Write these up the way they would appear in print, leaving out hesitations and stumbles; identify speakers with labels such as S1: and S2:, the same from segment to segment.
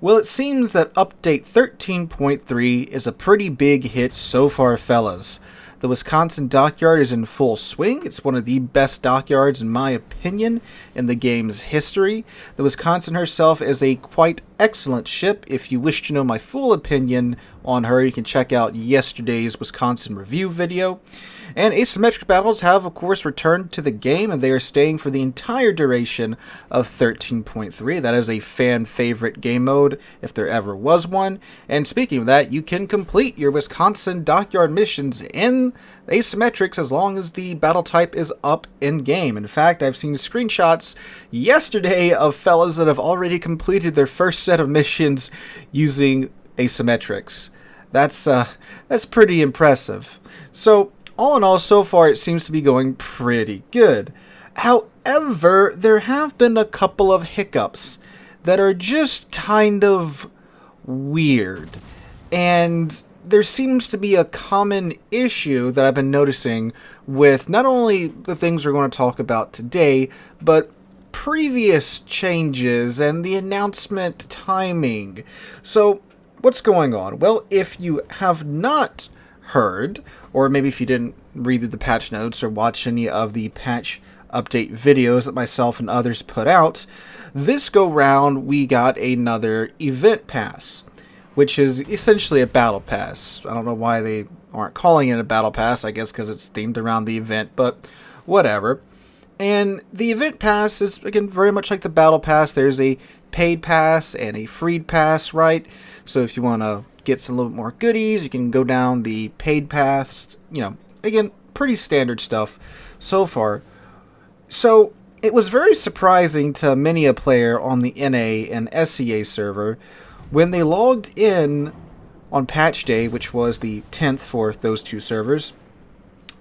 S1: Well, it seems that update 13.3 is a pretty big hit so far, fellas. The Wisconsin dockyard is in full swing. It's one of the best dockyards, in my opinion, in the game's history. The Wisconsin herself is a quite excellent ship. If you wish to know my full opinion on her, you can check out yesterday's Wisconsin review video. And asymmetric battles have, of course, returned to the game, and they are staying for the entire duration of 13.3. That is a fan-favorite game mode, if there ever was one. And speaking of that, you can complete your Wisconsin dockyard missions in asymmetrics as long as the battle type is up in-game. In fact, I've seen screenshots yesterday of fellows that have already completed their first set of missions using asymmetrics. That's pretty impressive. So, all in all, so far it seems to be going pretty good. However, there have been a couple of hiccups that are just kind of weird. And there seems to be a common issue that I've been noticing with not only the things we're going to talk about today, but previous changes and the announcement timing. So, what's going on? Well, if you have not heard, or maybe if you didn't read the patch notes or watch any of the patch update videos that myself and others put out, this go round we got another event pass, which is essentially a battle pass. I don't know why they aren't calling it a battle pass, I guess because it's themed around the event, but whatever. And the event pass is, again, very much like the battle pass. There's a paid pass and a freed pass, right? So if you want to get some little bit more goodies, you can go down the paid paths. Again, pretty standard stuff so far. So it was very surprising to many a player on the NA and SCA server when they logged in on patch day, which was the 10th for those two servers,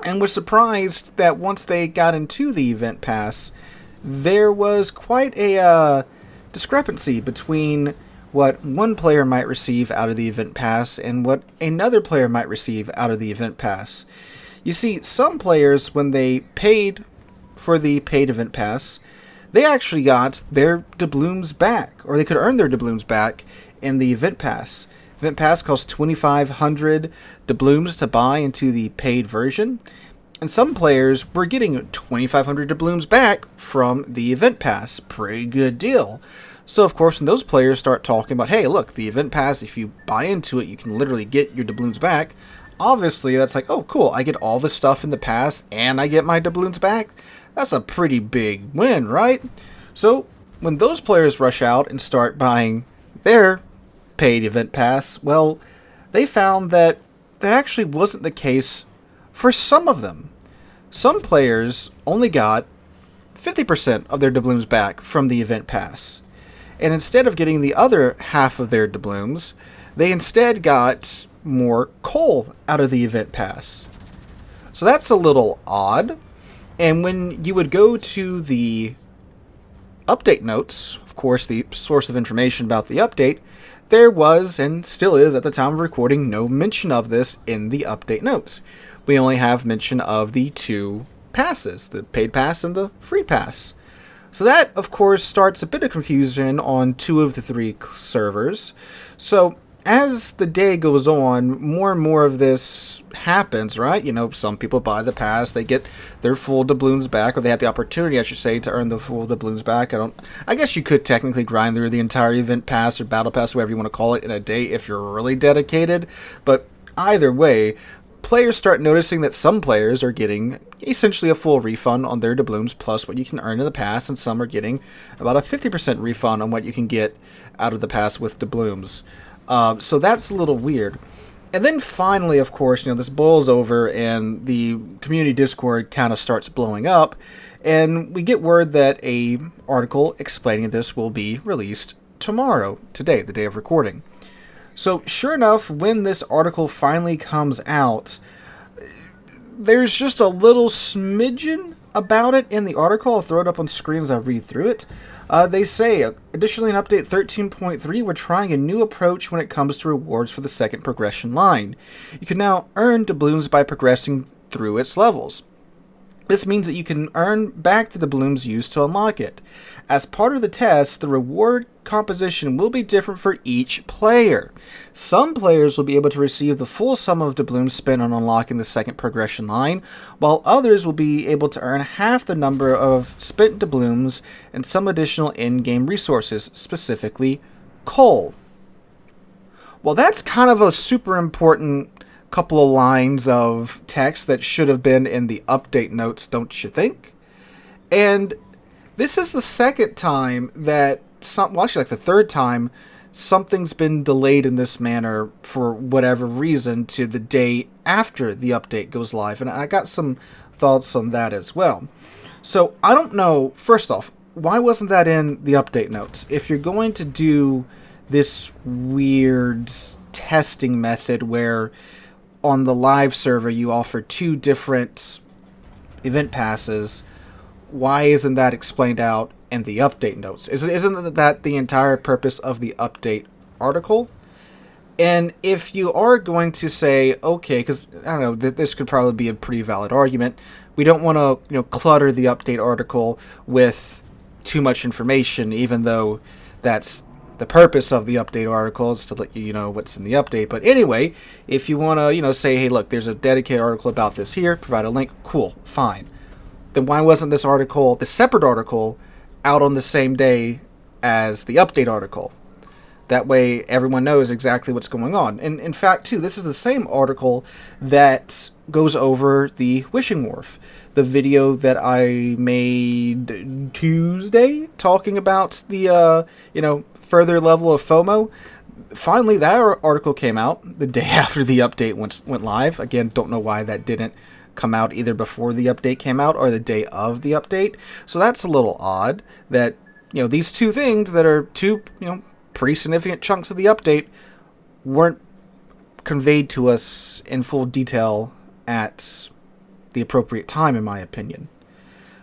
S1: and was surprised that once they got into the event pass, there was quite a discrepancy between what one player might receive out of the event pass and what another player might receive out of the event pass. You see, some players, when they paid for the paid event pass, they actually got their doubloons back, or they could earn their doubloons back in the event pass. Event pass costs 2,500 doubloons to buy into the paid version, and some players were getting 2,500 doubloons back from the event pass. Pretty good deal. So, of course, when those players start talking about, hey, look, the event pass, if you buy into it, you can literally get your doubloons back. Obviously, that's like, oh, cool, I get all the stuff in the pass, and I get my doubloons back. That's a pretty big win, right? So, when those players rush out and start buying their paid event pass, well, they found that that actually wasn't the case for some of them. Some players only got 50% of their doubloons back from the event pass. And instead of getting the other half of their doubloons, they instead got more coal out of the event pass. So that's a little odd. And when you would go to the update notes, of course, the source of information about the update, there was, and still is at the time of recording, no mention of this in the update notes. We only have mention of the two passes, the paid pass and the free pass. So that, of course, starts a bit of confusion on two of the three servers. So as the day goes on, more and more of this happens, right? Some people buy the pass, they get their full doubloons back, or they have the opportunity, I should say, to earn the full doubloons back. I guess you could technically grind through the entire event pass or battle pass, whatever you want to call it, in a day if you're really dedicated. But either way, players start noticing that some players are getting essentially a full refund on their doubloons plus what you can earn in the pass, and some are getting about a 50% refund on what you can get out of the pass with doubloons. So that's a little weird. And then finally, of course, this boils over and the community Discord kind of starts blowing up, and we get word that a article explaining this will be released today, the day of recording. So sure enough, when this article finally comes out, there's just a little smidgen about it in the article. I'll throw it up on screen as I read through it. They say, additionally in update 13.3, we're trying a new approach when it comes to rewards for the second progression line. You can now earn doubloons by progressing through its levels. This means that you can earn back the doubloons used to unlock it. As part of the test, the reward composition will be different for each player. Some players will be able to receive the full sum of doubloons spent on unlocking the second progression line, while others will be able to earn half the number of spent doubloons and some additional in-game resources, specifically coal. Well, that's kind of a super important couple of lines of text that should have been in the update notes, don't you think? And this is the second time that actually like the third time something's been delayed in this manner for whatever reason to the day after the update goes live, and I got some thoughts on that as well. So I don't know, first off, why wasn't that in the update notes? If you're going to do this weird testing method where on the live server you offer two different event passes, why isn't that explained out in the update notes? Isn't that the entire purpose of the update article? And if you are going to say, okay, because I don't know, this could probably be a pretty valid argument, we don't want to clutter the update article with too much information, even though that's the purpose of the update article is to let you know what's in the update. But anyway, if you want to, say, hey, look, there's a dedicated article about this here, provide a link, cool, fine. Then why wasn't this article, the separate article, out on the same day as the update article? That way everyone knows exactly what's going on. And in fact, too, this is the same article that goes over the Wishing Wharf. The video that I made Tuesday talking about the, further level of FOMO. Finally, that article came out the day after the update went live. Again, don't know why that didn't come out either before the update came out or the day of the update. So that's a little odd that, these two things that are two, pretty significant chunks of the update weren't conveyed to us in full detail at the appropriate time, in my opinion.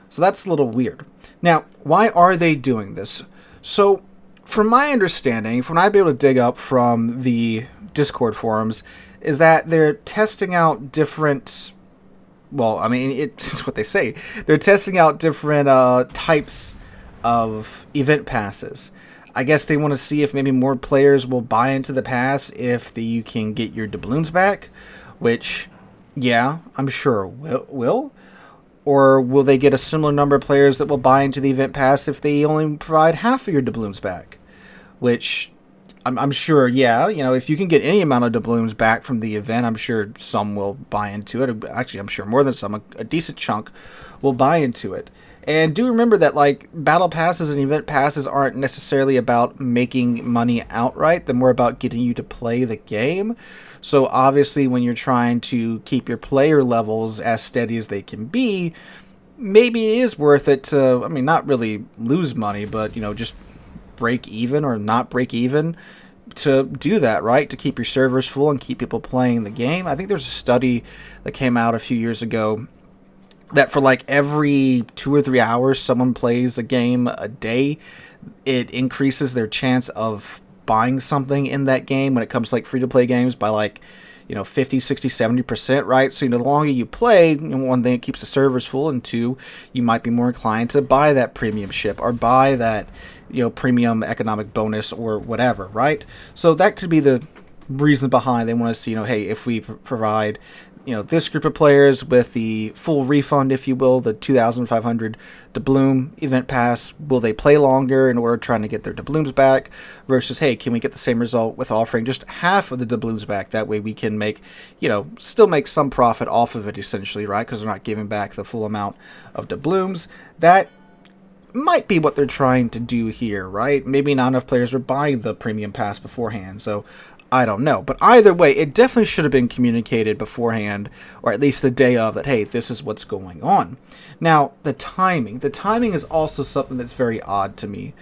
S1: So that's a little weird. Now, why are they doing this? So, from my understanding, from what I've been able to dig up from the Discord forums, is that they're testing out different... Well, I mean, it's what they say. They're testing out different types of event passes. I guess they want to see if maybe more players will buy into the pass if you can get your doubloons back, which, yeah, I'm sure will. Or will they get a similar number of players that will buy into the event pass if they only provide half of your doubloons back? Which, I'm sure, yeah, if you can get any amount of doubloons back from the event, I'm sure some will buy into it. Actually, I'm sure more than some, a decent chunk will buy into it. And do remember that, battle passes and event passes aren't necessarily about making money outright. They're more about getting you to play the game. So obviously, when you're trying to keep your player levels as steady as they can be, maybe it is worth it to, not really lose money, but, just break even or not break even to do that, right? To keep your servers full and keep people playing the game. I think there's a study that came out a few years ago that for every 2 or 3 hours someone plays a game a day, it increases their chance of buying something in that game when it comes to free-to-play games by 50, 60, 70%, right? So the longer you play, one thing, it keeps the servers full, and two, you might be more inclined to buy that premium ship or buy that premium economic bonus or whatever, right? So that could be the reason behind they want to see, hey, if we provide this group of players with the full refund, if you will, the 2,500 doubloon event pass, will they play longer in order trying to get their doubloons back versus, hey, can we get the same result with offering just half of the doubloons back? That way we can make, still make some profit off of it essentially, right? Because they're not giving back the full amount of doubloons. That might be what they're trying to do here, right? Maybe not enough players were buying the premium pass beforehand, so I don't know. But either way, it definitely should have been communicated beforehand, or at least the day of, that, hey, this is what's going on. Now, the timing. The timing is also something that's very odd to me.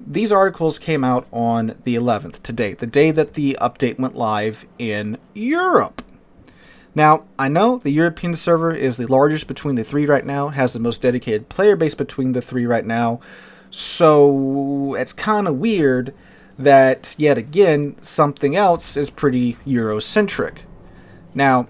S1: These articles came out on the 11th, today, the day that the update went live in Europe. Now, I know the European server is the largest between the three right now, has the most dedicated player base between the three right now, so it's kind of weird that, yet again, something else is pretty Eurocentric. Now,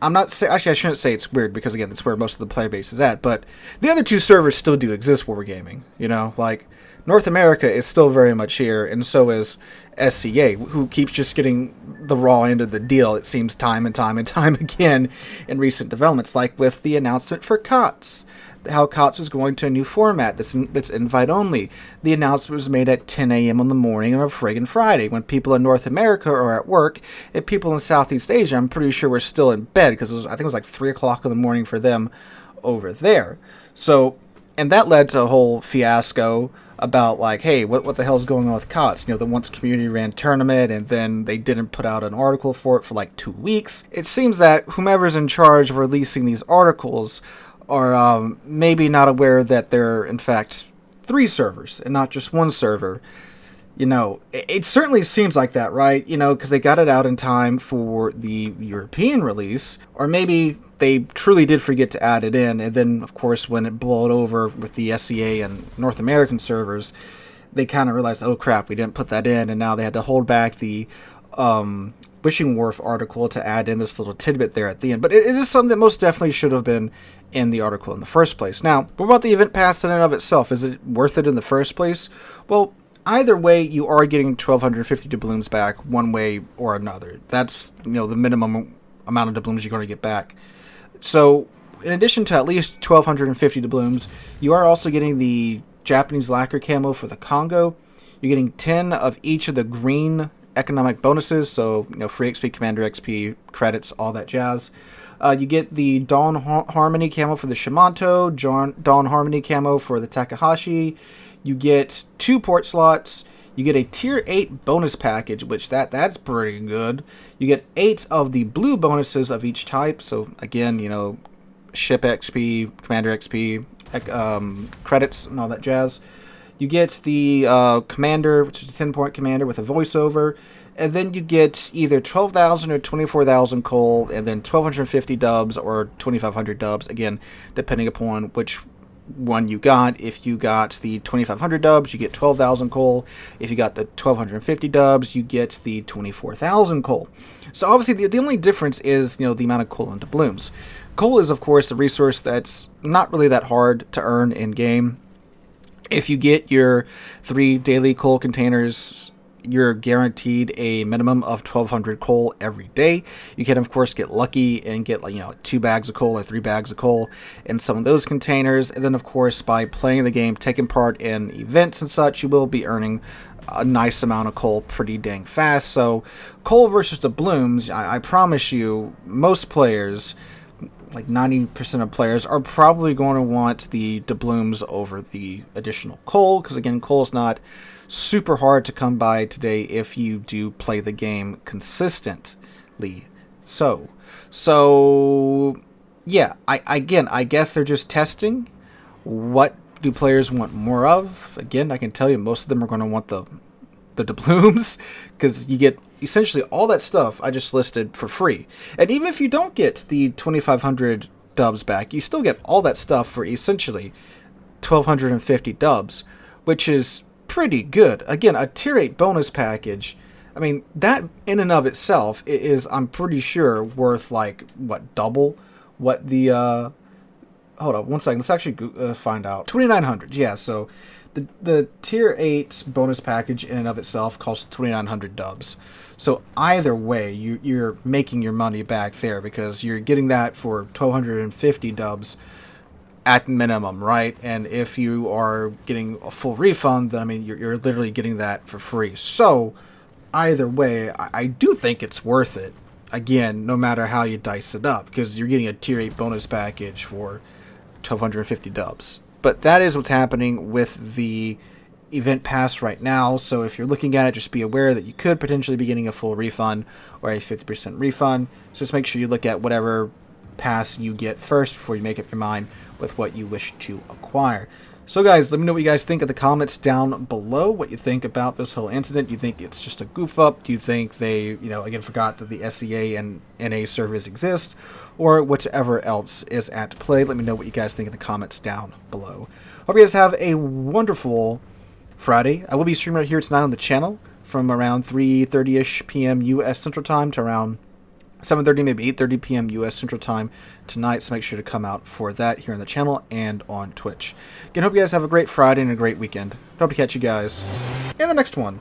S1: I'm not say actually I shouldn't say it's weird because again that's where most of the player base is at. But the other two servers still do exist where we're gaming. You know, like North America is still very much here, and so is SCA, who keeps just getting the raw end of the deal. It seems time and time and time again in recent developments, like with the announcement for COTS. How COTS is going to a new format that's invite only. The announcement was made at 10 a.m. on the morning of a friggin' Friday when people in North America are at work, and people in Southeast Asia, I'm pretty sure, were still in bed because I think it was like 3 o'clock in the morning for them over there. So, and that led to a whole fiasco about like, hey, what the hell's going on with COTS? You know, the once community ran tournament, and then they didn't put out an article for it for like 2 weeks. It seems that whomever's in charge of releasing these articles are maybe not aware that there are, in fact, 3 servers and not just 1 server. You know, it certainly seems like that, right? You know, because they got it out in time for the European release, or maybe they truly did forget to add it in, and then, of course, when it blew over with the SEA and North American servers, they kind of realized, oh crap, we didn't put that in, and now they had to hold back the Wishing Wharf article to add in this little tidbit there at the end. But it is something that most definitely should have been in the article in the first place. Now, what about the event pass in and of itself? Is it worth it in the first place? Well, either way, you are getting 1,250 doubloons back one way or another. That's, you know, the minimum amount of doubloons you're going to get back. So, in addition to at least 1,250 doubloons, you are also getting the Japanese lacquer camo for the Congo. You're getting 10 of each of the green economic bonuses, so, you know, free XP, commander XP, credits, all that jazz. You get the Dawn Harmony camo for the Shimanto, Dawn Harmony camo for the Takahashi. You get 2 port slots. You get a tier 8 bonus package, which that's pretty good. You get 8 of the blue bonuses of each type. So again, you know, ship XP, commander XP, credits, and all that jazz. You get the commander, which is a 10-point commander with a voiceover. And then you get either 12,000 or 24,000 coal, and then 1,250 dubs or 2,500 dubs, again, depending upon which one you got. If you got the 2,500 dubs, you get 12,000 coal. If you got the 1,250 dubs, you get the 24,000 coal. So obviously the only difference is, you know, the amount of coal and doubloons. Coal is, of course, a resource that's not really that hard to earn in-game. If you get your 3 daily coal containers, you're guaranteed a minimum of 1,200 coal every day. You can, of course, get lucky and get, like, you know, 2 bags of coal or 3 bags of coal in some of those containers. And then, of course, by playing the game, taking part in events and such, you will be earning a nice amount of coal pretty dang fast. So, coal versus doubloons, I promise you, most players, like 90% of players, are probably going to want the doubloons over the additional coal, because again, coal is not super hard to come by today if you do play the game consistently. So yeah, I guess they're just testing what do players want more of. Again, I can tell you most of them are going to want the doubloons, because you get essentially all that stuff I just listed for free. And even if you don't get the 2,500 dubs back, you still get all that stuff for essentially 1,250 dubs, which is pretty good. Again, a tier 8 bonus package, I mean, that in and of itself is, I'm pretty sure, worth like, what, double what the, hold on one second, let's actually find out. 2,900, yeah, so the tier 8 bonus package in and of itself costs 2,900 dubs. So either way, you're making your money back there, because you're getting that for 1,250 dubs at minimum, right? And if you are getting a full refund, then I mean, you're literally getting that for free. So either way, I do think it's worth it. Again, no matter how you dice it up, because you're getting a tier 8 bonus package for 1,250 dubs. But that is what's happening with the event pass right now. So if you're looking at it, just be aware that you could potentially be getting a full refund or a 50% refund. So just make sure you look at whatever pass you get first before you make up your mind with what you wish to acquire. So guys, let me know what you guys think in the comments down below, what you think about this whole incident. Do you think it's just a goof up? Do you think they, you know, again, forgot that the SEA and NA servers exist, or whatever else is at play? Let me know what you guys think in the comments down below. Hope you guys have a wonderful Friday. I will be streaming right here tonight on the channel from around 3:30ish p.m. U.S. Central Time to around 7:30, maybe 8:30 p.m. U.S. Central Time tonight, so make sure to come out for that here on the channel and on Twitch. Again, hope you guys have a great Friday and a great weekend. Hope to catch you guys in the next one.